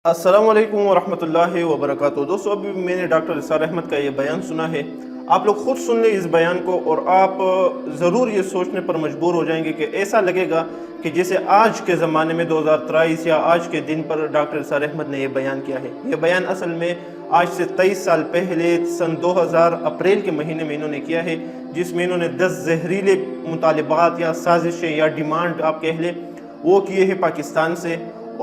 السلام علیکم ورحمۃ اللہ وبرکاتہ۔ دوستو، ابھی میں نے ڈاکٹر اسرار احمد کا یہ بیان سنا ہے، آپ لوگ خود سن لیں اس بیان کو اور آپ ضرور یہ سوچنے پر مجبور ہو جائیں گے کہ ایسا لگے گا کہ جیسے آج کے زمانے میں 2023 یا آج کے دن پر ڈاکٹر اسرار احمد نے یہ بیان کیا ہے۔ یہ بیان اصل میں آج سے 23 سال پہلے سن 2000 اپریل کے مہینے میں انہوں نے کیا ہے، جس میں انہوں نے 10 زہریلے مطالبات یا سازشیں یا ڈیمانڈ آپ کہہ لیں وہ کیے ہیں پاکستان سے،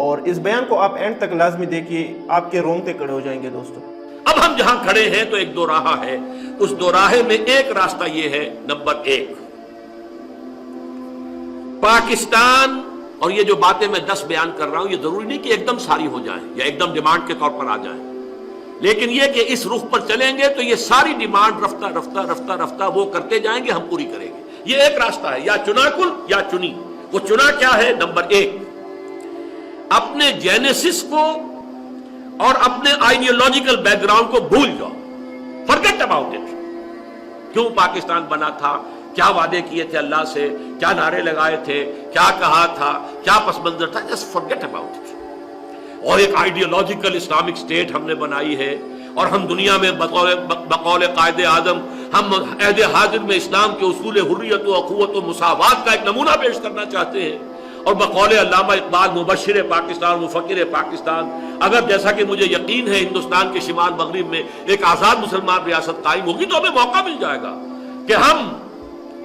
اور اس بیان کو آپ اینڈ تک لازمی دیکھیے، آپ کے رونگٹے کھڑے ہو جائیں گے دوستو۔ اب ہم جہاں کھڑے ہیں تو ایک دو راہ ہے، اس دو راہے میں ایک راستہ یہ ہے، نمبر 1 پاکستان، اور یہ جو باتیں میں 10 بیان کر رہا ہوں یہ ضروری نہیں کہ ایک دم ساری ہو جائیں یا ایک دم ڈیمانڈ کے طور پر آ جائیں، لیکن یہ کہ اس رخ پر چلیں گے تو یہ ساری ڈیمانڈ رفتہ رفتہ رفتہ رفتہ وہ کرتے جائیں گے، ہم پوری کریں گے۔ یہ ایک راستہ ہے، یا چنا کل یا چنی۔ وہ چنا کیا ہے؟ نمبر 1 اپنے جینیسس کو اور اپنے آئیڈیالوجیکل بیک گراؤنڈ کو بھول جاؤ، فرگیٹ اباؤٹ اٹ۔ کیوں پاکستان بنا تھا، کیا وعدے کیے تھے اللہ سے، کیا نعرے لگائے تھے، کیا کہا تھا، کیا پس منظر تھا، جسٹ فرگیٹ اباؤٹ اٹ۔ اور ایک آئیڈیالوجیکل اسلامک اسٹیٹ ہم نے بنائی ہے، اور ہم دنیا میں بقول قائد اعظم ہم عہد حاضر میں اسلام کے اصول حریت و اخوت و مساوات کا ایک نمونہ پیش کرنا چاہتے ہیں، اور بقول علامہ اقبال مبشر پاکستان مفکر پاکستان، اگر جیسا کہ مجھے یقین ہے ہندوستان کے شمال مغرب میں ایک آزاد مسلمان ریاست قائم ہوگی تو ہمیں موقع مل جائے گا کہ ہم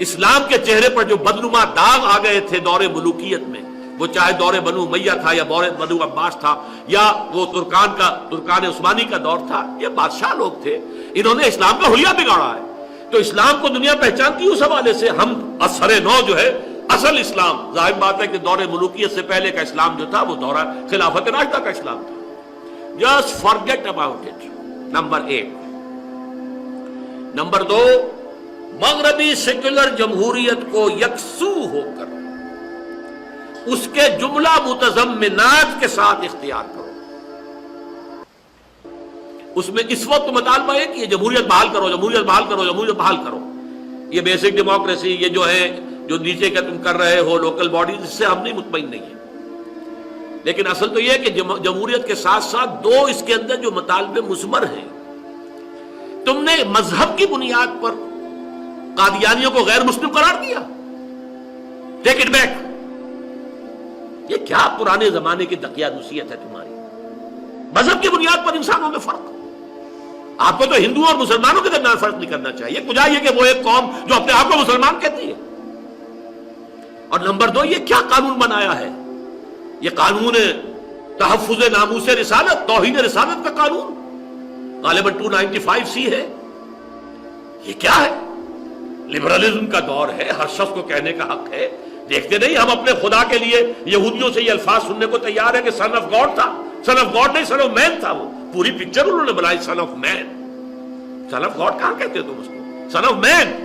اسلام کے چہرے پر جو بدنما داغ آ گئے تھے دور ملوکیت میں، وہ چاہے دور بنو امیہ تھا یا دور بنو عباس تھا یا وہ ترکان عثمانی کا دور تھا، یہ بادشاہ لوگ تھے، انہوں نے اسلام کا حلیہ بگاڑا ہے، تو اسلام کو دنیا پہچانتی اس حوالے سے ہم اثر نو جو ہے اصل اسلام، ظاہر بات ہے کہ دور ملوکیت سے پہلے کا اسلام جو تھا وہ دورہ خلافت راشدہ کا اسلام تھا۔ Just forget about it, number 1۔ Number 2 مغربی سیکولر جمہوریت کو یکسو ہو کر اس کے جملہ متضمنات کے ساتھ اختیار کرو۔ اس میں اس وقت مطالبہ ہے کہ جمہوریت بحال کرو، جمہوریت بحال کرو، جمہوریت بحال کرو۔ یہ بیسک ڈیموکریسی، یہ جو ہے جو نیچے کا تم کر رہے ہو لوکل باڈیز، اس سے ہم نہیں مطمئن نہیں ہیں، لیکن اصل تو یہ ہے کہ جمہوریت کے ساتھ ساتھ دو اس کے اندر جو مطالبے مثمر ہیں۔ تم نے مذہب کی بنیاد پر قادیانیوں کو غیر مسلم قرار دیا، ٹیک اٹ بیک۔ یہ کیا پرانے زمانے کی دقیانوسیت ہے تمہاری؟ مذہب کی بنیاد پر انسانوں میں فرق، آپ کو تو ہندوؤں اور مسلمانوں کے درمیان فرق نہیں کرنا چاہیے، کجا یہ کہ وہ ایک قوم جو اپنے آپ کو مسلمان کہتی ہے۔ اور نمبر 2 یہ کیا قانون بنایا ہے؟ یہ قانون تحفظ ناموس رسالت، توہین رسالت کا قانون، غالباً 295C ہے۔ یہ کیا ہے؟ لبرلزم کا دور ہے، ہر شخص کو کہنے کا حق ہے۔ دیکھتے نہیں ہم اپنے خدا کے لیے یہودیوں سے یہ الفاظ سننے کو تیار ہے کہ سن آف گاڈ تھا، سن آف گاڈ نہیں، سن آف مین تھا، وہ پوری پکچر انہوں نے بنائی son of man. Son of God کہاں کہتے تم اس کو؟ Son of man.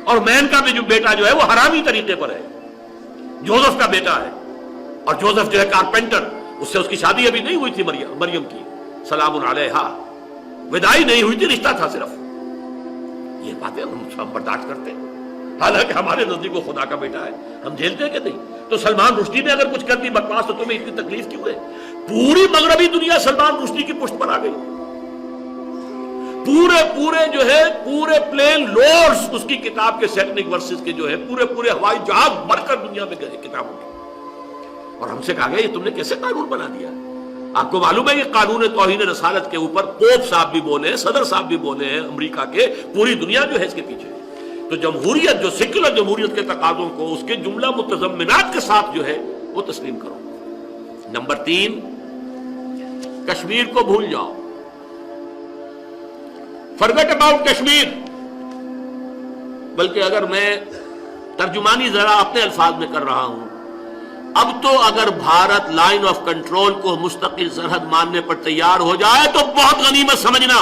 اور مین کا بھی جو بیٹا جو ہے وہ حرامی طریقے پر ہے، جوزف کا بیٹا ہے، اور جوزف جو ہے کارپینٹر، اس سے اس کی شادی ابھی نہیں ہوئی تھی مریم کی سلام علیہا، وداعی نہیں ہوئی تھی، رشتہ تھا صرف۔ یہ باتیں ہم برداشت کرتے ہیں، حالانکہ ہمارے نزدیک وہ خدا کا بیٹا ہے، ہم جھیلتے ہیں کہ نہیں؟ تو سلمان رشدی نے اگر کچھ کر دی بکواس تو تمہیں اتنی تکلیف کیوں ہے؟ پوری مغربی دنیا سلمان رشدی کی پشت پر آ گئی، پورے جو ہے پورے پلین لورڈز اس کی کتاب کے سیکنک ورسز کے جو ہے پورے ہوائی جہاز بھر کر دنیا میں گئے کتابوں کے، اور ہم سے کہا گیا یہ تم نے کیسے قانون بنا دیا؟ آپ کو معلوم ہے یہ قانون توہین رسالت کے اوپر پوپ صاحب بھی بولے ہیں، صدر صاحب بھی بولے ہیں امریکہ کے، پوری دنیا جو ہے اس کے پیچھے۔ تو جمہوریت جو سیکولر جمہوریت کے تقاضوں کو اس کے جملہ متضمنات کے ساتھ جو ہے وہ تسلیم کرو۔ نمبر 3 کشمیر کو بھول جاؤ، فرگٹ اباؤٹ کشمیر۔ بلکہ اگر میں ترجمانی ذرا اپنے الفاظ میں کر رہا ہوں، اب تو اگر بھارت لائن آف کنٹرول کو مستقل سرحد ماننے پر تیار ہو جائے تو بہت غنیمت سمجھنا۔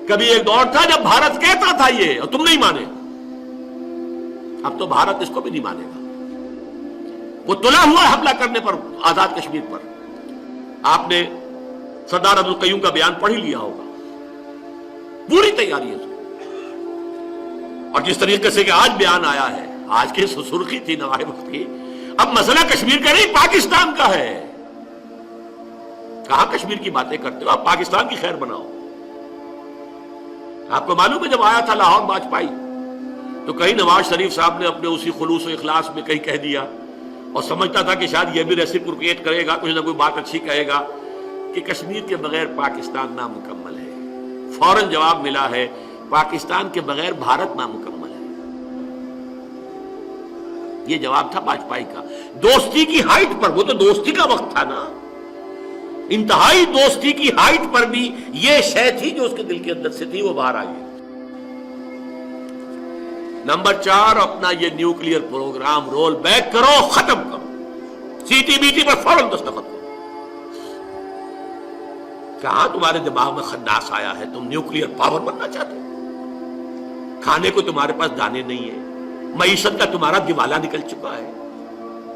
کبھی ایک دور تھا جب بھارت کہتا تھا یہ اور تم نہیں مانے، اب تو بھارت اس کو بھی نہیں مانے گا۔ وہ تلا ہوا حملہ کرنے پر آزاد کشمیر پر، آپ نے سردار عبدالقیوم کا بیان پڑھ ہی لیا ہوگا، پوری تیاری ہے۔ اور جس طریقے سے کہ آج بیان آیا ہے، آج کی سرخی تھی نوائے وقت کی، اب مسئلہ کشمیر کا نہیں پاکستان کا ہے۔ کہاں کشمیر کی باتیں کرتے ہو؟ آپ پاکستان کی خیر بناؤ. آپ کو معلوم ہے جب آیا تھا لاہور واجپئی تو کہیں نواز شریف صاحب نے اپنے اسی خلوص و اخلاص میں کہیں کہہ دیا اور سمجھتا تھا کہ شاید یہ بھی ریسیپروکیٹ کرے گا, کچھ نہ کوئی بات اچھی کہے گا کہ کشمیر کے بغیر پاکستان نامکمل ہے. فوراً جواب ملا ہے پاکستان کے بغیر بھارت نامکمل ہے. یہ جواب تھا واجپئی کا دوستی کی ہائٹ پر. وہ تو دوستی کا وقت تھا نا, انتہائی دوستی کی ہائٹ پر بھی یہ شے تھی جو اس کے دل کے اندر سے تھی, وہ باہر آئی. نمبر 4, اپنا یہ نیوکلیئر پروگرام رول بیک کرو, ختم کرو. سی ٹی بی ٹی پر فوراً دستخط کرو. کہاں تمہارے دماغ میں خناس آیا ہے تم نیوکلیئر پاور بننا چاہتے ہو؟ کھانے کو تمہارے پاس دانے نہیں ہے, معیشت کا تمہارا دیوالا نکل چکا ہے.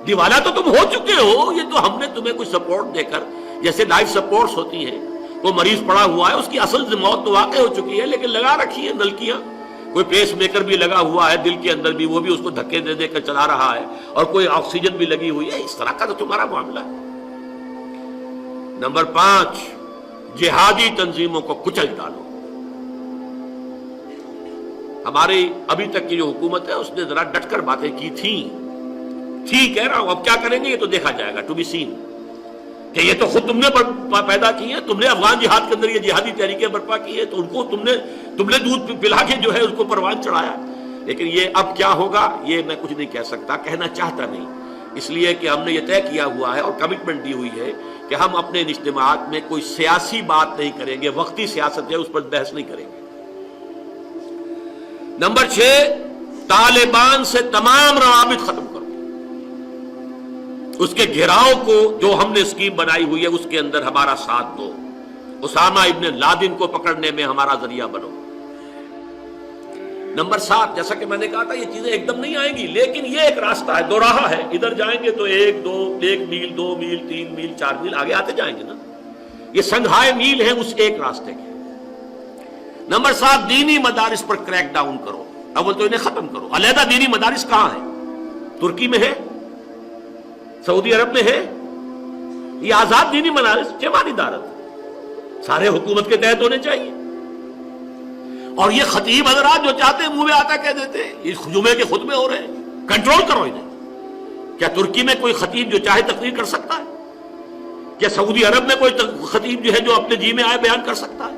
دیوالا تو تم ہو چکے ہو. یہ تو ہم نے تمہیں کوئی سپورٹ دے کر, جیسے لائف سپورٹس ہوتی ہیں, وہ مریض پڑا ہوا ہے اس کی اصل موت تو واقع ہو چکی ہے لیکن لگا رکھی ہے نلکیاں. کوئی پیس میکر بھی لگا ہوا ہے دل کے اندر بھی, وہ بھی اس کو دھکے دے دے کر چلا رہا ہے, اور کوئی آکسیجن بھی لگی ہوئی ہے. اس طرح کا تو تمہارا معاملہ ہے. نمبر 5, جہادی تنظیموں کو کچل ڈالو. ہماری ابھی تک کی جو حکومت ہے اس نے ذرا ڈٹ کر باتیں کی تھیں, ٹھیک کہہ رہا ہوں, اب کیا کریں گے یہ تو دیکھا جائے گا, ٹو بی سین. کہ یہ تو خود تم نے پیدا کی ہے, تم نے افغان جہاد کے اندر یہ جہادی تحریکیں برپا کی ہے, تو ان کو تم نے دودھ پلا کے جو ہے اس کو پروان چڑھایا. لیکن یہ اب کیا ہوگا یہ میں کچھ نہیں کہہ سکتا, کہنا چاہتا نہیں, اس لیے کہ ہم نے یہ طے کیا ہوا ہے اور کمٹمنٹ دی ہوئی ہے کہ ہم اپنے اجتماعات میں کوئی سیاسی بات نہیں کریں گے. وقتی سیاست ہے اس پر بحث نہیں کریں گے. نمبر 6, طالبان سے تمام روابط ختم کرو. اس کے گھیراؤ کو جو ہم نے اسکیم بنائی ہوئی ہے اس کے اندر ہمارا ساتھ دو. اسامہ ابن لادن کو پکڑنے میں ہمارا ذریعہ بنو. نمبر 7, جیسا کہ میں نے کہا تھا یہ چیزیں ایک دم نہیں آئیں گی, لیکن یہ ایک راستہ ہے, دو راہ ہے. ادھر جائیں گے تو 1 میل 2 میل 3 میل 4 میل آگے آتے جائیں گے نا. یہ سنگھائے میل ہیں اس ایک راستے کے. نمبر 7, دینی مدارس پر کریک ڈاؤن کرو. اول تو انہیں ختم کرو. علیحدہ دینی مدارس کہاں ہیں؟ ترکی میں ہے, سعودی عرب میں ہے. یہ آزاد دینی مدارس جماعتی دارت سارے حکومت کے تحت ہونے چاہیے. اور یہ خطیب حضرات جو چاہتے ہیں منہ میں آتا کہہ دیتے ہیں یہ جمعے کے خطبے ہو رہے ہیں, کنٹرول کرو انہیں. کیا ترکی میں کوئی خطیب جو چاہے تقریر کر سکتا ہے؟ کیا سعودی عرب میں کوئی خطیب جو ہے جو اپنے جی میں آئے بیان کر سکتا ہے؟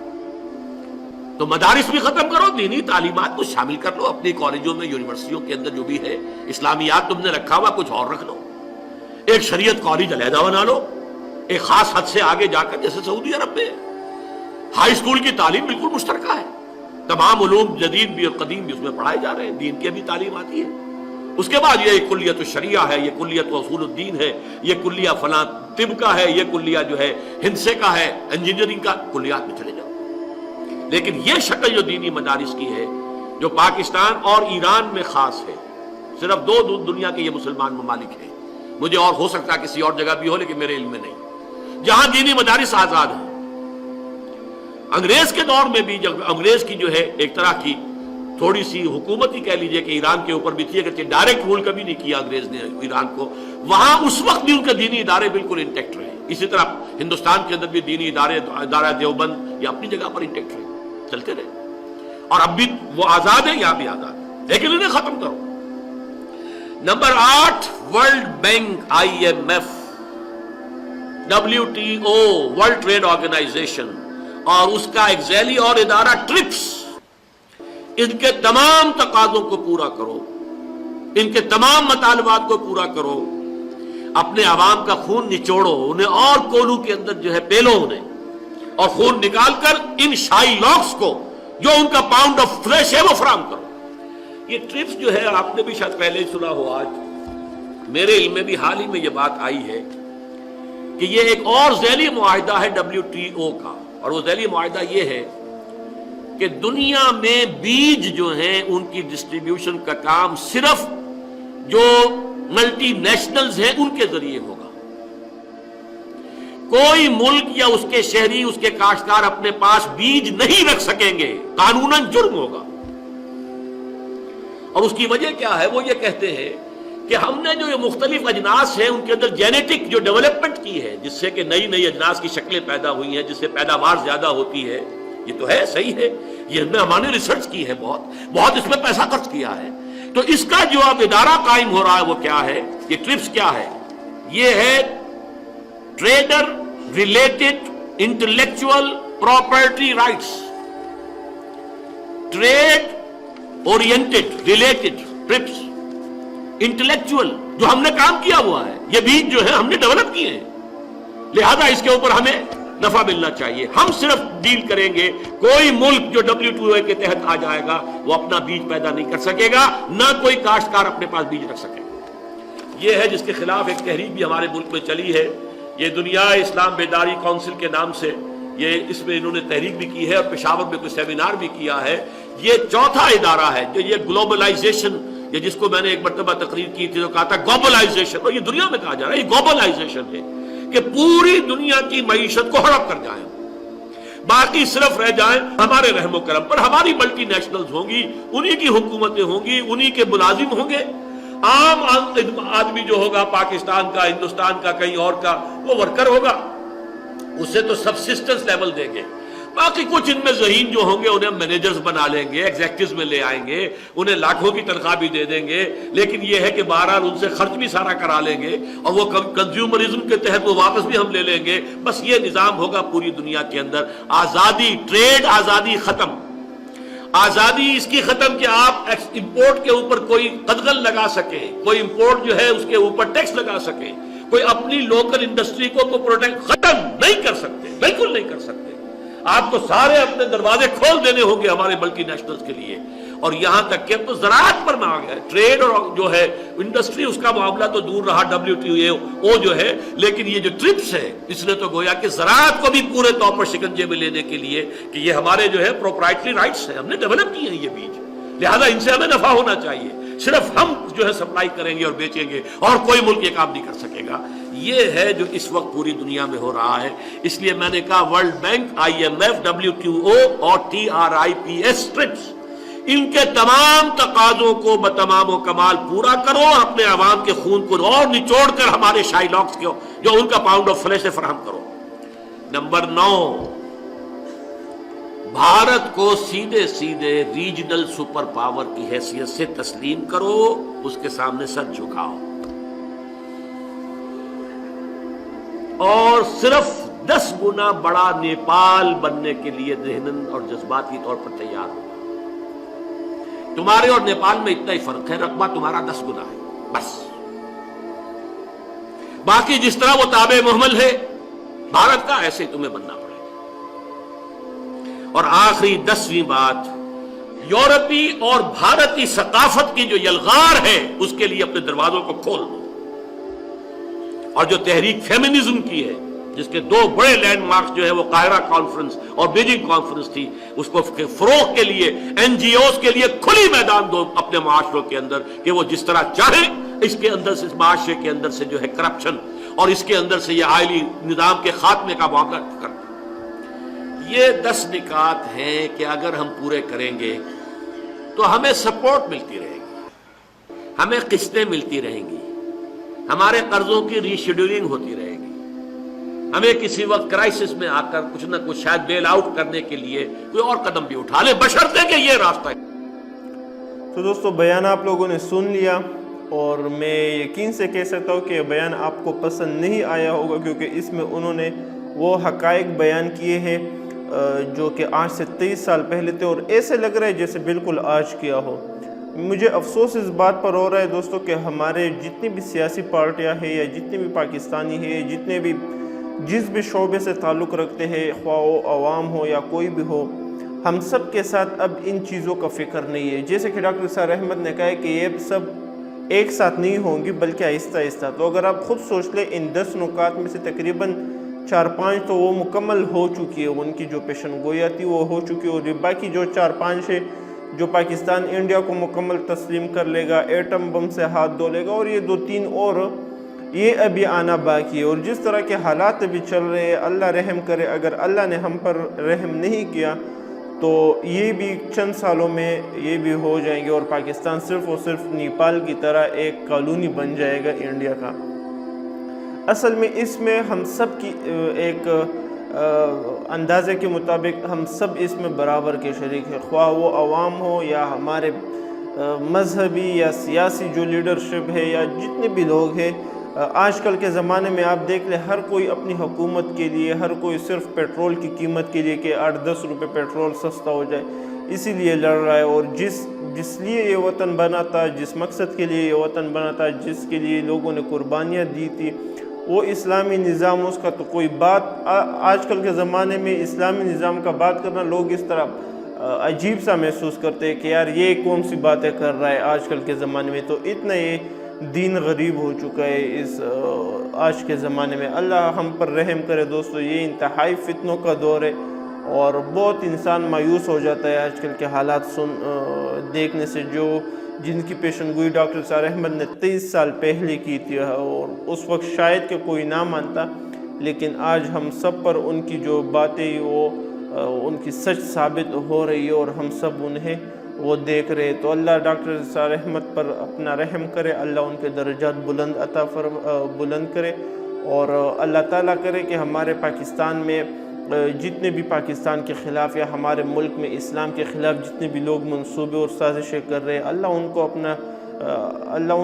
تو مدارس بھی ختم کرو, دینی تعلیمات کو شامل کر لو اپنی کالجوں میں, یونیورسٹیوں کے اندر جو بھی ہے. اسلامیات تم نے رکھا ہوا, کچھ اور رکھ لو. ایک شریعت کالج علیحدہ بنا لو, ایک خاص حد سے آگے جا کر, جیسے سعودی عرب میں ہائی اسکول کی تعلیم بالکل مشترکہ ہے. تمام علوم جدید بھی اور قدیم بھی اس میں پڑھائے جا رہے ہیں, دین کی بھی تعلیم آتی ہے. اس کے بعد یہ کلیت الشریعہ ہے, یہ کلیت اصول الدین ہے, یہ کلیہ فلاں طب کا ہے, یہ کلیہ جو ہے ہندسے کا ہے, انجینئرنگ کا, کلیات میں چلے جاؤ. لیکن یہ شکل جو دینی مدارس کی ہے جو پاکستان اور ایران میں خاص ہے, صرف 2 دنیا کے یہ مسلمان ممالک ہیں, مجھے اور ہو سکتا ہے کسی اور جگہ بھی ہو لیکن میرے علم میں نہیں, جہاں دینی مدارس آزاد ہیں. انگریز کے دور میں بھی جب انگریز کی جو ہے ایک طرح کی تھوڑی سی حکومت ہی کہہ لیجئے کہ ایران کے اوپر بھی تھی, اگرچہ ڈائریکٹ رول کبھی نہیں کیا انگریز نے ایران کو, وہاں اس وقت بھی ان کے دینی ادارے بالکل انٹیکٹ رہے. اسی طرح ہندوستان کے اندر بھی دینی ادارہ دیوبند یہ اپنی جگہ پر انٹیکٹ رہے, چلتے رہے. اور اب بھی وہ آزاد ہے, یہاں بھی آزاد ہے, لیکن انہیں ختم کرو. Number 8, World Bank, IMF, WTO, World Trade Organization اور اس کا ایک ذیلی اور ادارہ ٹرپس, ان کے تمام تقاضوں کو پورا کرو, ان کے تمام مطالبات کو پورا کرو. اپنے عوام کا خون نچوڑو, انہیں اور کولوں کے اندر جو ہے پیلو انہیں, اور خون نکال کر ان شائی لاکس کو جو ان کا پاؤنڈ آف فلیش ہے وہ فراہم کرو. یہ ٹرپس جو ہے آپ نے بھی شاید پہلے ہی سنا ہو, آج میرے علم میں بھی حال ہی میں یہ بات آئی ہے کہ یہ ایک اور ذیلی معاہدہ ہے WTO کا, اور وہ ذیلی معاہدہ یہ ہے کہ دنیا میں بیج جو ہیں ان کی ڈسٹریبیوشن کا کام صرف جو ملٹی نیشنلز ہیں ان کے ذریعے ہوگا. کوئی ملک یا اس کے شہری, اس کے کاشتکار اپنے پاس بیج نہیں رکھ سکیں گے, قانوناً جرم ہوگا. اور اس کی وجہ کیا ہے؟ وہ یہ کہتے ہیں کہ ہم نے جو یہ مختلف اجناس ہیں ان کے اندر جینیٹک جو ڈیولپمنٹ کی ہے، جس سے کہ نئی نئی اجناس کی شکلیں پیدا ہوئی ہیں، جس سے پیداوار زیادہ ہوتی ہے، یہ تو ہے، صحیح ہے، یہ ہم نے ریسرچ کی ہے، بہت اس میں پیسہ خرچ کیا ہے. تو اس کا جو اب ادارہ قائم ہو رہا ہے وہ کیا ہے؟ یہ ٹرپس کیا ہے؟ یہ ہے trader related intellectual property rights. Trade oriented related TRIPS, intellectual جو ہم نے کام کیا ہوا ہے، یہ بیج جو ہے ہم نے ڈیولپ کیے ہیں، لہذا اس کے اوپر ہمیں نفع ملنا چاہیے. ہم صرف ڈیل کریں گے، کوئی ملک جو WTO کے تحت آ جائے گا وہ اپنا بیج پیدا نہیں کر سکے گا، نہ کوئی کاشتکار اپنے پاس بیج رکھ سکے گا. یہ ہے جس کے خلاف ایک تحریک بھی ہمارے ملک میں چلی ہے. یہ دنیا اسلام بیداری کونسل کے نام سے اس میں انہوں نے تحریک بھی کی ہے اور پشاور میں کوئی سیمینار بھی کیا ہے. یہ چوتھا ادارہ ہے جو یہ گلوبلائزیشن، یہ جس کو میں نے ایک مرتبہ تقریر کی تھی تو کہا تھا گلوبلائزیشن، اور یہ دنیا میں کہا جا رہا ہے، یہ گلوبلائزیشن ہے کہ پوری دنیا کی معیشت کو ہڑپ کر جائیں، باقی صرف رہ جائیں ہمارے رحم و کرم پر. ہماری ملٹی نیشنلز ہوں گی، انہی کی حکومتیں ہوں گی، انہی کے ملازم ہوں گے. عام آدمی جو ہوگا پاکستان کا، ہندوستان کا، کہیں اور کا، وہ ورکر ہوگا، اسے تو سبسسٹنس لیول دیں گے. باقی کچھ ان میں ذہین جو ہوں گے انہیں ہم مینیجرز بنا لیں گے، ایگزیکٹوز میں لے آئیں گے، انہیں لاکھوں کی تنخواہ بھی دے دیں گے، لیکن یہ ہے کہ بہرحال ان سے خرچ بھی سارا کرا لیں گے اور وہ کنزیومرزم کے تحت وہ واپس بھی ہم لے لیں گے. بس یہ نظام ہوگا پوری دنیا کے اندر. آزادی، ٹریڈ آزادی ختم. آزادی اس کی ختم کہ آپ امپورٹ کے اوپر کوئی قدغن لگا سکے، کوئی امپورٹ جو ہے اس کے اوپر ٹیکس لگا سکے، کوئی اپنی لوکل انڈسٹری کو پروٹیکٹ ختم نہیں کر سکتے، بالکل نہیں کر سکتے. آپ کو سارے اپنے دروازے کھول دینے ہوں گے ہمارے ملٹی نیشنلز کے لیے. اور یہاں تک کہ تو زراعت پر نہ آ گیا، ٹریڈ اور جو ہے انڈسٹری اس کا معاملہ تو دور رہا، WTO جو ہے، لیکن یہ جو ٹرپس ہے اس نے تو گویا کہ زراعت کو بھی پورے طور پر شکنجے میں لینے کے لیے کہ یہ ہمارے جو ہے پروپرائٹری رائٹس ہیں، ہم نے ڈیولپ کیے ہیں یہ بیج، لہذا ان سے ہمیں نفع ہونا چاہیے. صرف ہم جو ہے سپلائی کریں گے اور بیچیں گے اور کوئی ملک یہ کام نہیں کر سکے گا. یہ ہے جو اس وقت پوری دنیا میں ہو رہا ہے. اس لیے میں نے کہا ورلڈ بینک، IMF، WTO اور TRIPS ٹرپس، ان کے تمام تقاضوں کو بتمام و کمال پورا کرو، اپنے عوام کے خون کو اور نچوڑ کر ہمارے شائلاکس کو جو ان کا پاؤنڈ آف فلیش ہے فراہم کرو. نمبر 9، بھارت کو سیدھے سیدھے ریجنل سپر پاور کی حیثیت سے تسلیم کرو، اس کے سامنے سر جھکاؤ اور صرف 10 گنا بڑا نیپال بننے کے لیے ذہناً اور جذباتی طور پر تیار ہو. تمہارے اور نیپال میں اتنا ہی فرق ہے، رقبہ تمہارا 10 گنا ہے بس. باقی جس طرح وہ تابع محمل ہے بھارت کا، ایسے تمہیں بننا پڑے گا. اور آخری 10ویں بات، یورپی اور بھارتی ثقافت کی جو یلغار ہے اس کے لیے اپنے دروازوں کو کھول دو. اور جو تحریک فیمنزم کی ہے، جس کے 2 بڑے لینڈ مارکس جو ہے وہ قاہرہ کانفرنس اور بیجنگ کانفرنس تھی، اس کو فروغ کے لیے NGOs کے لیے کھلی میدان دو اپنے معاشروں کے اندر کہ وہ جس طرح چاہیں اس کے اندر سے، اس معاشرے کے اندر سے جو ہے کرپشن اور اس کے اندر سے یہ آئلی نظام کے خاتمے کا معاملہ کریں. یہ 10 نکات ہیں کہ اگر ہم پورے کریں گے تو ہمیں سپورٹ ملتی رہے گی، ہمیں قسطیں ملتی رہیں گی، ہمارے قرضوں کی ری شیڈولنگ ہوتی رہے گی، ہمیں کسی وقت کرائسس میں آ کر کچھ نہ کچھ شاید بیل آؤٹ کرنے کے لیے کوئی اور قدم بھی اٹھا لے، بشرطے کہ یہ راستہ ہے. تو دوستو بیان آپ لوگوں نے سن لیا اور میں یقین سے کہہ سکتا ہوں کہ یہ بیان آپ کو پسند نہیں آیا ہوگا، کیونکہ اس میں انہوں نے وہ حقائق بیان کیے ہیں جو کہ آج سے 23 سال پہلے تھے اور ایسے لگ رہا ہے جیسے بالکل آج کیا ہو. مجھے افسوس اس بات پر ہو رہا ہے دوستو کہ ہمارے جتنی بھی سیاسی پارٹیاں ہیں یا جتنے بھی پاکستانی ہیں، جتنے بھی جس بھی شعبے سے تعلق رکھتے ہیں، خواہ وہ عوام ہو یا کوئی بھی ہو، ہم سب کے ساتھ اب ان چیزوں کا فکر نہیں ہے. جیسے کہ ڈاکٹر اسرار احمد نے کہا ہے کہ یہ سب ایک ساتھ نہیں ہوں گی بلکہ آہستہ آہستہ. تو اگر آپ خود سوچ لیں ان 10 نکات میں سے تقریباً 4-5 تو وہ مکمل ہو چکی ہے، ان کی جو پیشن گویا تھی وہ ہو چکی ہے، اور باقی جو 4-5 ہے جو پاکستان انڈیا کو مکمل تسلیم کر لے گا، ایٹم بم سے ہاتھ دھو لے گا، اور یہ 2-3 اور یہ ابھی آنا باقی ہے. اور جس طرح کے حالات ابھی چل رہے ہیں، اللہ رحم کرے، اگر اللہ نے ہم پر رحم نہیں کیا تو یہ بھی چند سالوں میں یہ بھی ہو جائیں گے اور پاکستان صرف اور صرف نیپال کی طرح ایک کالونی بن جائے گا انڈیا کا۔ اصل میں اس میں ہم سب کی ایک اندازے کے مطابق ہم سب اس میں برابر کے شریک ہیں، خواہ وہ عوام ہو یا ہمارے مذہبی یا سیاسی جو لیڈرشپ ہے یا جتنے بھی لوگ ہیں۔ آج کل کے زمانے میں آپ دیکھ لیں ہر کوئی اپنی حکومت کے لیے، ہر کوئی صرف پیٹرول کی قیمت کے لیے کہ 8-10 روپے پیٹرول سستا ہو جائے اسی لیے لڑ رہا ہے، اور جس لیے یہ وطن بنا تھا، جس مقصد کے لیے یہ وطن بنا تھا، جس کے لیے لوگوں نے قربانیاں دی تھی، وہ اسلامی نظام، اس کا تو کوئی بات آج کل کے زمانے میں اسلامی نظام کا بات کرنا لوگ اس طرح عجیب سا محسوس کرتے ہیں کہ یار یہ کون سی باتیں کر رہا ہے آج کل کے زمانے میں۔ تو اتنا یہ دین غریب ہو چکا ہے اس آج کے زمانے میں۔ اللہ ہم پر رحم کرے دوستو، یہ انتہائی فتنوں کا دور ہے اور بہت انسان مایوس ہو جاتا ہے آج کل کے حالات دیکھنے سے، جن کی پیشن گوئی ڈاکٹر نثار احمد نے 23 سال پہلے کی تھی اور اس وقت شاید کہ کوئی نہ مانتا، لیکن آج ہم سب پر ان کی جو باتیں وہ ان کی سچ ثابت ہو رہی ہے اور ہم سب انہیں وہ دیکھ رہے۔ تو اللہ ڈاکٹر نثار احمد پر اپنا رحم کرے، اللہ ان کے درجات بلند کرے، اور اللہ تعالیٰ کرے کہ ہمارے پاکستان میں جتنے بھی پاکستان کے خلاف یا ہمارے ملک میں اسلام کے خلاف جتنے بھی لوگ منصوبے اور سازشیں کر رہے ہیں، اللہ ان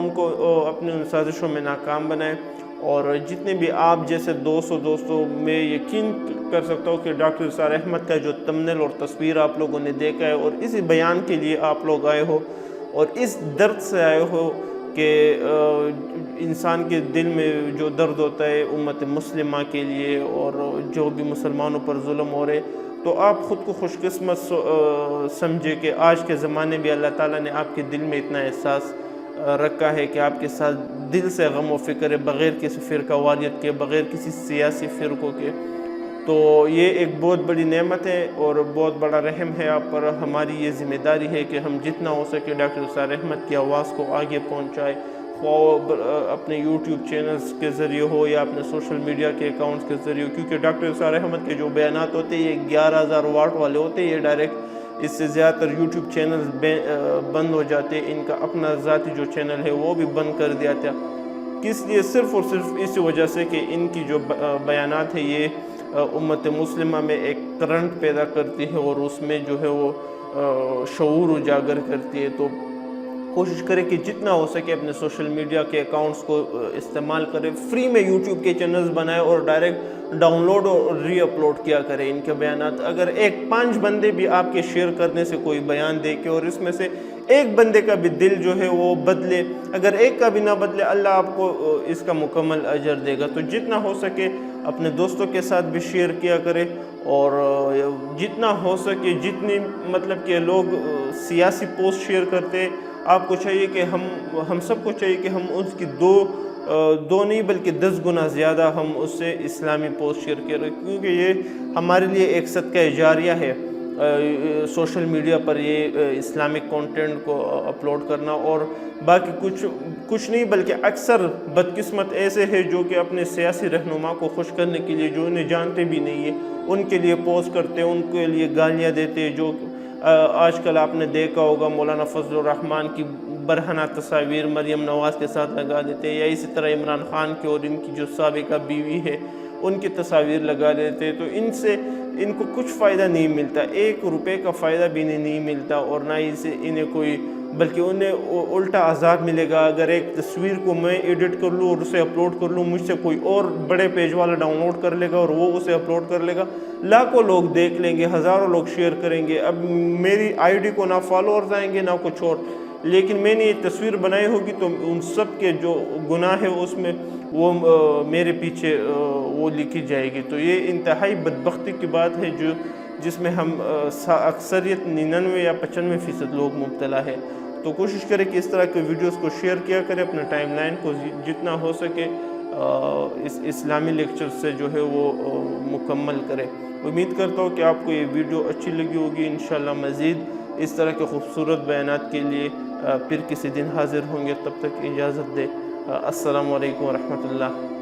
کو اپنے ان سازشوں میں ناکام بنائے، اور جتنے بھی آپ جیسے دوستوں میں یقین کر سکتا ہوں کہ ڈاکٹر نثار احمد کا جو تمنیل اور تصویر آپ لوگوں نے دیکھا ہے اور اسی بیان کے لیے آپ لوگ آئے ہو اور اس درد سے آئے ہو کہ انسان کے دل میں جو درد ہوتا ہے امت مسلمہ کے لیے اور جو بھی مسلمانوں پر ظلم ہو رہے، تو آپ خود کو خوش قسمت سمجھے کہ آج کے زمانے بھی اللہ تعالیٰ نے آپ کے دل میں اتنا احساس رکھا ہے کہ آپ کے ساتھ دل سے غم و فکر ہے، بغیر کسی فرقہ واریت کے، بغیر کسی سیاسی فرقوں کے۔ تو یہ ایک بہت بڑی نعمت ہے اور بہت بڑا رحم ہے آپ پر۔ ہماری یہ ذمہ داری ہے کہ ہم جتنا ہو سکے ڈاکٹر نثار احمد کی آواز کو آگے پہنچائے، اپنے یوٹیوب چینلز کے ذریعے ہو یا اپنے سوشل میڈیا کے اکاؤنٹس کے ذریعے ہو، کیونکہ ڈاکٹر نثار احمد کے جو بیانات ہوتے ہیں یہ 11,000 واٹ والے ہوتے ہیں، یہ ڈائریکٹ اس سے زیادہ تر یوٹیوب چینلز بند ہو جاتے ہیں، ان کا اپنا ذاتی جو چینل ہے وہ بھی بند کر دیا تھا۔ کس لیے؟ صرف اور صرف اس وجہ سے کہ ان کی جو بیانات ہے یہ امت مسلمہ میں ایک کرنٹ پیدا کرتی ہے اور اس میں جو ہے وہ شعور اجاگر کرتی ہے۔ تو کوشش کرے کہ جتنا ہو سکے اپنے سوشل میڈیا کے اکاؤنٹس کو استعمال کرے، فری میں یوٹیوب کے چینلز بنائے اور ڈائریکٹ ڈاؤن لوڈ اور ری اپلوڈ کیا کرے ان کے بیانات۔ اگر 5 بندے بھی آپ کے شیئر کرنے سے کوئی بیان دے کے اور اس میں سے ایک بندے کا بھی دل جو ہے وہ بدلے، اگر ایک کا بھی نہ بدلے، اللہ آپ کو اس کا مکمل اجر دے گا۔ تو جتنا ہو سکے اپنے دوستوں کے ساتھ بھی شیئر کیا کرے، اور جتنا ہو سکے جتنی مطلب کہ لوگ سیاسی پوسٹ شیئر کرتے، آپ کو چاہیے کہ ہم سب کو چاہیے کہ ہم اس کی دو نہیں بلکہ 10 گنا زیادہ ہم اس سے اسلامی پوسٹ شیئر کریں، کیونکہ یہ ہمارے لیے ایک صدقہ جاریہ ہے سوشل میڈیا پر یہ اسلامک کانٹینٹ کو اپلوڈ کرنا۔ اور باقی کچھ نہیں بلکہ اکثر بدقسمت ایسے ہیں جو کہ اپنے سیاسی رہنما کو خوش کرنے کے لیے، جو انہیں جانتے بھی نہیں ہیں، ان کے لیے پوسٹ کرتے ہیں، ان کے لیے گالیاں دیتے ہیں۔ جو آج کل آپ نے دیکھا ہوگا مولانا فضل الرحمان کی برہنہ تصاویر مریم نواز کے ساتھ لگا دیتے ہیں، یا اسی طرح عمران خان کی اور ان کی جو سابقہ بیوی ہے ان کی تصاویر لگا دیتے ہیں۔ تو ان کو کچھ فائدہ نہیں ملتا، 1 روپے کا فائدہ بھی نہیں ملتا، اور نہ ہی سے انہیں کوئی، بلکہ انہیں الٹا عذاب ملے گا اگر ایک تصویر کو میں ایڈٹ کر لوں اور اسے اپلوڈ کر لوں، مجھ سے کوئی اور بڑے پیج والا ڈاؤن لوڈ کر لے گا اور وہ اسے اپلوڈ کر لے گا، لاکھوں لوگ دیکھ لیں گے، ہزاروں لوگ شیئر کریں گے، اب میری آئی ڈی کو نہ فالوورز آئیں گے نہ کچھ اور، لیکن میں نے یہ تصویر بنائی ہوگی تو ان سب کے جو گناہ ہے اس میں وہ میرے پیچھے وہ لکھی جائے گی۔ تو یہ انتہائی بدبختی کی بات ہے جس میں ہم اکثریت 99 یا 95% لوگ مبتلا ہے۔ تو کوشش کریں کہ اس طرح کے ویڈیوز کو شیئر کیا کریں، اپنے ٹائم لائن کو جتنا ہو سکے اس اسلامی لیکچر سے جو ہے وہ مکمل کریں۔ امید کرتا ہوں کہ آپ کو یہ ویڈیو اچھی لگی ہوگی۔ انشاءاللہ مزید اس طرح کے خوبصورت بیانات کے لیے پھر کسی دن حاضر ہوں گے، تب تک اجازت دے۔ السلام علیکم ورحمۃ اللہ۔